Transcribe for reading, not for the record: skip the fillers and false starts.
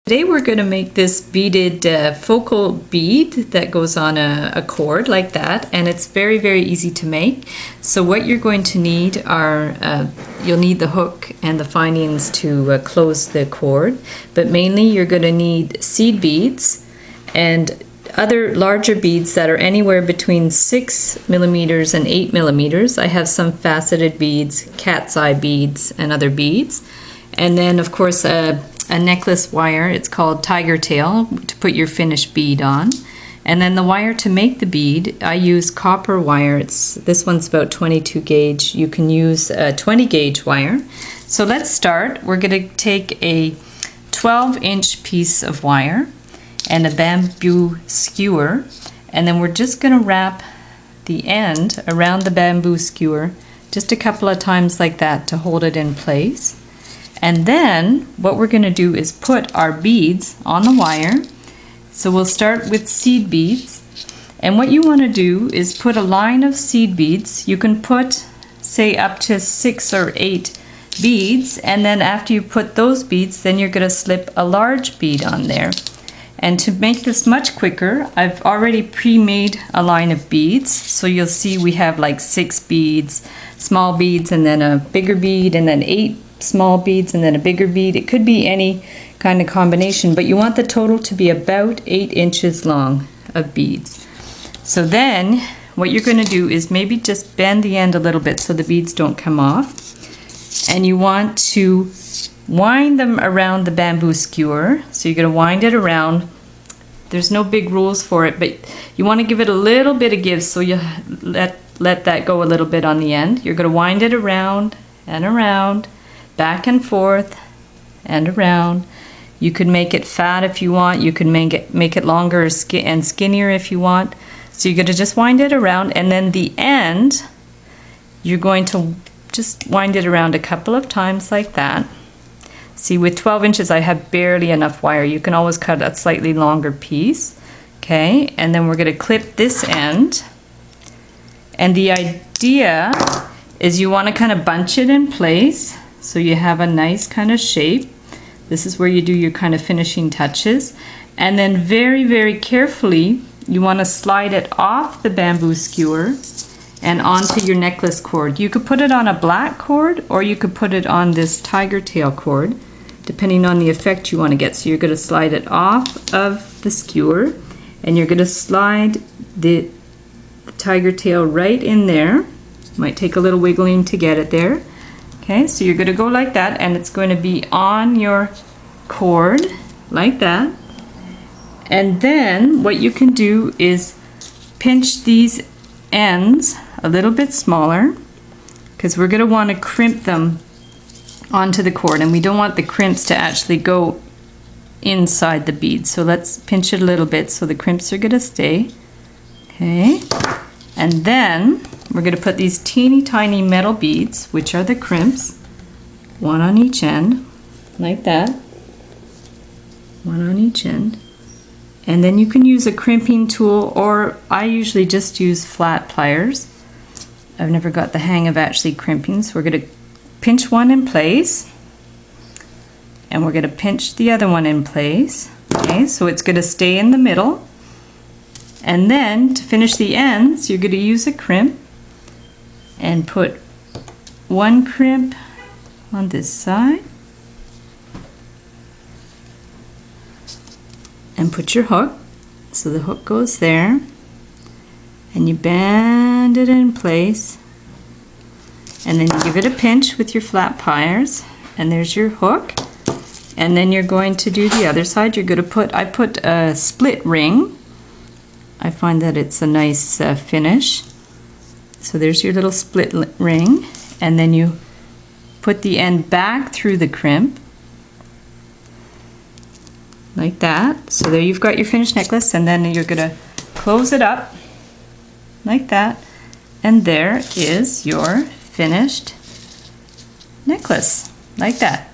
Today we're going to make this beaded focal bead that goes on a cord like that, and it's very, very easy to make. So what you're going to need are, you'll need the hook and the findings to close the cord, but mainly you're going to need seed beads and other larger beads that are anywhere between 6 millimeters and 8 millimeters. I have some faceted beads, cat's eye beads, and other beads. And then of course a necklace wire, it's called tiger tail, to put your finished bead on. And then the wire to make the bead, I use copper wire. This one's about 22 gauge. You can use a 20 gauge wire. So let's start. We're going to take a 12-inch piece of wire and a bamboo skewer, and then we're just going to wrap the end around the bamboo skewer just a couple of times like that to hold it in place. And then what we're going to do is put our beads on the wire. So we'll start with seed beads, and what you want to do is put a line of seed beads. You can put, say, up to 6 or 8 beads, and then after you put those beads, then you're going to slip a large bead on there. And to make this much quicker, I've already pre-made a line of beads. So you'll see we have like 6 beads, small beads, and then a bigger bead, and then 8 small beads, and then a bigger bead. It could be any kind of combination, but you want the total to be about 8 inches long of beads. So then what you're going to do is maybe just bend the end a little bit so the beads don't come off, and you want to wind them around the bamboo skewer. So you're going to wind it around. There's no big rules for it, but you want to give it a little bit of give, so you let that go a little bit on the end. You're going to wind it around and around, back and forth and around. You could make it fat if you want. You could make it longer and skinnier if you want. So you're going to just wind it around, and then the end, you're going to just wind it around a couple of times like that. See, with 12 inches I have barely enough wire. You can always cut a slightly longer piece. Okay, and then we're going to clip this end. And the idea is you want to kind of bunch it in place so you have a nice kind of shape. This is where you do your kind of finishing touches. And then very, very carefully, you want to slide it off the bamboo skewer and onto your necklace cord. You could put it on a black cord, or you could put it on this tiger tail cord, depending on the effect you want to get. So you're going to slide it off of the skewer, and you're going to slide the tiger tail right in there. Might take a little wiggling to get it there. Okay, so you're going to go like that, and it's going to be on your cord like that. And then what you can do is pinch these ends a little bit smaller, because we're going to want to crimp them onto the cord, and we don't want the crimps to actually go inside the bead. So let's pinch it a little bit so the crimps are going to stay. Okay, and then we're going to put these teeny tiny metal beads, which are the crimps, one on each end, like that, one on each end. And then you can use a crimping tool, or I usually just use flat pliers. I've never got the hang of actually crimping, so we're going to pinch one in place, and we're going to pinch the other one in place. Okay, so it's going to stay in the middle. And then to finish the ends, you're going to use a crimp and put one crimp on this side, and put your hook. So the hook goes there, and you bend it in place, and then you give it a pinch with your flat pliers, and there's your hook. And then you're going to do the other side. You're going to put, I put a split ring. I find that it's a nice finish. So there's your little split ring, and then you put the end back through the crimp like that. So there you've got your finished necklace, and then you're going to close it up like that, and there is your finished necklace like that.